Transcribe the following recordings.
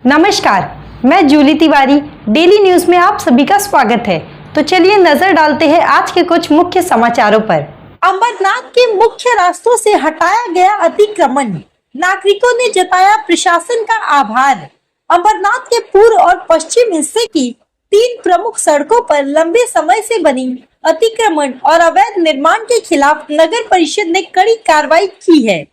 नमस्कार, मैं Jully Tiwari. Daily news में आप सभी का स्वागत है। तो चलिए नजर डालते हैं आज के कुछ मुख्य समाचारों पर। अमरनाथ के मुख्य रास्तों से हटाया गया अतिक्रमण, नागरिकों ने जताया प्रशासन का आभार। अमरनाथ के पूर्व और पश्चिम हिस्से की 3 प्रमुख सड़कों पर लंबे समय से बनी अतिक्रमण और अवैध निर्माण के खिलाफ नगर परिषद ने कड़ी कार्रवाई की है।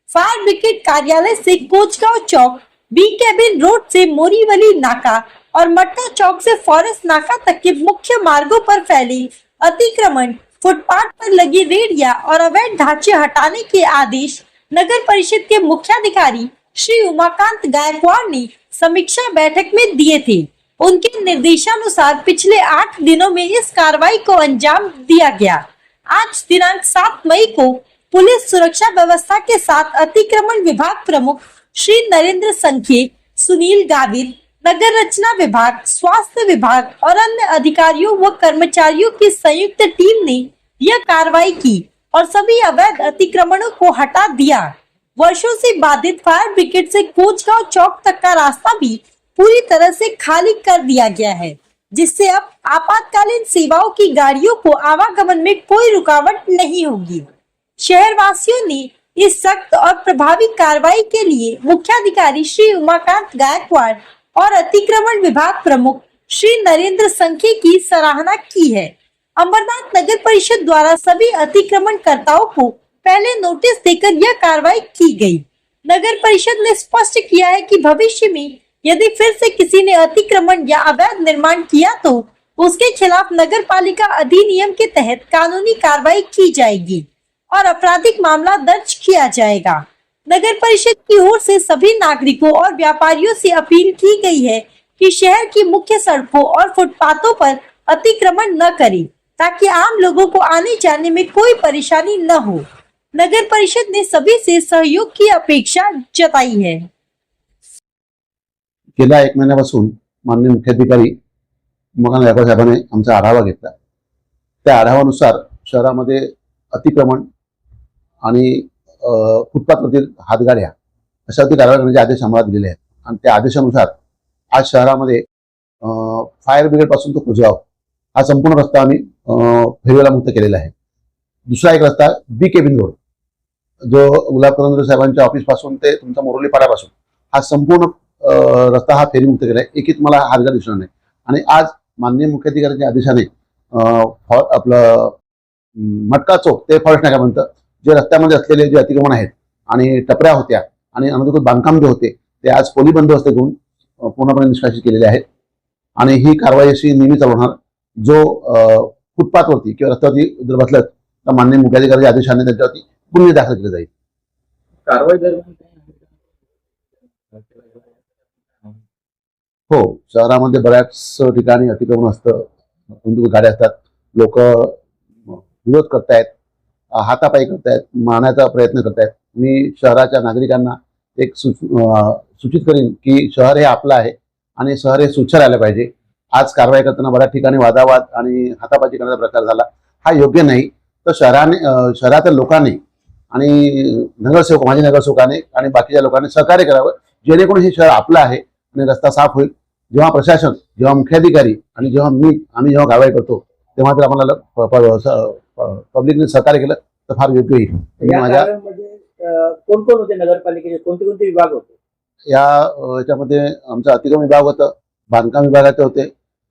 फायर ब्रिगेड कार्यालय से कोचगांव चौक, बी केबिन रोड से मोरीवली नाका और मटका चौक से फॉरेस्ट नाका तक के मुख्य मार्गों पर फैली अतिक्रमण, फुटपाथ पर लगी रेहड़ियां और अवैध ढांचे हटाने के आदेश नगर परिषद के मुख्याधिकारी श्री उमाकांत गायकवाड़ ने समीक्षा बैठक में दिए थे। उनके निर्देशानुसार पिछले 8 दिनों में इस कार्रवाई को अंजाम दिया गया। आज दिनांक 7 मई को पुलिस सुरक्षा व्यवस्था के साथ अतिक्रमण विभाग प्रमुख श्री नरेंद्र संखे, सुनील गावित, नगर रचना विभाग, स्वास्थ्य विभाग और अन्य अधिकारियों व कर्मचारियों की संयुक्त टीम ने यह कार्रवाई की और सभी अवैध अतिक्रमणों को हटा दिया। वर्षों से बाधित फायर ब्रिगेड से कोचगांव चौक तक का रास्ता भी पूरी तरह से खाली कर दिया गया है, जिससे अब आपातकालीन सेवाओं की गाड़ियों को आवागमन में कोई रुकावट नहीं होगी। शहरवासियों ने इस सख्त और प्रभावी कार्रवाई के लिए मुख्याधिकारी श्री उमाकांत गायकवाड़ और अतिक्रमण विभाग प्रमुख श्री नरेंद्र संखे की सराहना की है। अमरनाथ नगर परिषद द्वारा सभी अतिक्रमणकर्ताओं को पहले नोटिस देकर यह कार्रवाई की गई। नगर परिषद ने स्पष्ट किया है कि भविष्य में यदि फिर से किसी ने अतिक्रमण या अवैध निर्माण किया तो उसके खिलाफ नगर पालिका अधिनियम के तहत कानूनी कार्रवाई की जाएगी और आपराधिक मामला दर्ज किया जाएगा। नगर परिषद की ओर से सभी नागरिकों और व्यापारियों से अपील की गई है कि शहर की मुख्य सड़कों और फुटपाथों पर अतिक्रमण न करें, ताकि आम लोगों को आने जाने में कोई परेशानी न हो। नगर परिषद ने सभी से सहयोग की अपेक्षा जताई है। गेल्या 1 महिन्यापासून माननीय मुख्याधिकारी उमाकांत गायकवाड साहेबांनी आमचा आढावा घेतला। त्या आढावानुसार शहरामध्ये अतिक्रमण आणि फुटपाथवरील हातगाड्या अशावरती कारवाई करण्याचे आदेश आम्हाला दिलेले आहेत आणि त्या आदेशानुसार आज शहरामध्ये फायर ब्रिगेड पासून तो कोचगाव हा संपूर्ण रस्ता आम्ही फेरीवाला मुक्त केलेला आहे। दुसरा एक रस्ता बी केबिन रोड जो गुलाब करंदरे साहेबांच्या ऑफिस पासून ते तुमचा मोरोली पाड्यापासून हा संपूर्ण रस्ता हा फेरी मुक्त केला आहे। एकीच मला हातगाड दिसणार नाही आणि आज माननीय मुख्याधिकाऱ्यांच्या आदेशाने आपलं मटका चौक ते फॉरेस्ट नाक्यापर्यंत जे रस्त्यामध्ये असलेले जे अतिक्रमण आहेत आणि टपऱ्या होत्या आणि अनधिकृत बांधकाम जे होते ते आज पोलीस बंदोबस्त घेऊन पूर्णपणे निष्कासित केलेले आहेत आणि ही कारवाई अशी नेहमी चालू होणार। जो फुटपाथवरती किंवा रस्त्यावरती जर बसलं तर माननीय मुख्याधिकाऱ्यांच्या आदेशाने त्यांच्यावरती गुन्हे दाखल केले जाईल। कारवाई दरम्यान हो, शहरामध्ये बऱ्याच ठिकाणी अतिक्रमण असतं, गाड्या असतात, लोक विरोध करतायत, हातापाई करतायत, मारण्याचा प्रयत्न करतायत। मी शहराच्या नागरिकांना एक सूचित करीन की शहर हे आपलं आहे आणि शहर हे स्वच्छ राहिलं पाहिजे। आज कारवाई करताना बऱ्याच ठिकाणी वादावाद आणि हातापाई करण्याचा प्रकार झाला, हा योग्य नाही। तर शहरातील लोकांनी आणि माझ्या नगरसेवकाने आणि बाकीच्या लोकांनी सहकार्य करावं, जेणेकरून हे शहर आपलं आहे आणि रस्ता साफ होईल। जेव्हा प्रशासन, जेव्हा मुख्याधिकारी आणि आम्ही जेव्हा कारवाई करतो तेव्हा जर आम्हाला पब्लिकने सहकार्य केलं तर फार योग्य होईल। माझ्या कोण कोण होते नगरपालिकेचे, कोणते कोणते विभाग होते? याच्यामध्ये आमचा अतिक्रमण विभाग होता, बांधकाम विभागाचे होते,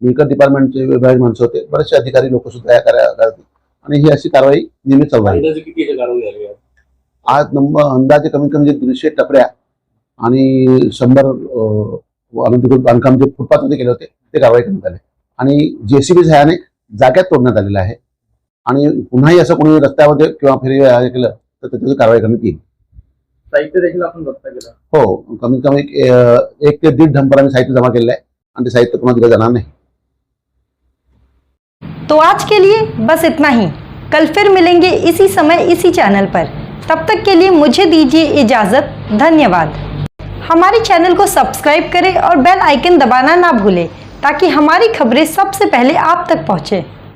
मिळकत डिपार्टमेंटचे विभाग माणसं होते, बरेचसे अधिकारी लोक सुद्धा या कार्यालयात आणि ही अशी कारवाई नेहमी चालू आहे। आज अंदाजे कमीत कमी 150 टपऱ्या आणि 100 अनधिकृत बांधकाम जे फुटपाथमध्ये केले होते ते कारवाई करण्यात आले आणि जेसीबी सहाय्याने जाग्यात तोडण्यात आलेलं आहे आणि पुन्हाही असं कोणी रस्त्यामध्ये किंवा फेरी केलं तर त्याची कारवाई करण्यात येईल। साहित्य देखील आपण जप्त केलं? हो, कमीत कमी 1 ते 1.5 डंपर आम्ही साहित्य जमा केलेलं आहे आणि ते साहित्य पुन्हा दिलं जाणार नाही। तो आज के लिए बस इतना ही। कल फिर मिलेंगे इसी समय इसी चैनल पर। तब तक के लिए मुझे दीजिए इजाजत। धन्यवाद। हमारे चैनल को सब्सक्राइब करें और बेल आइकन दबाना ना भूलें ताकि हमारी खबरें सबसे पहले आप तक पहुंचे।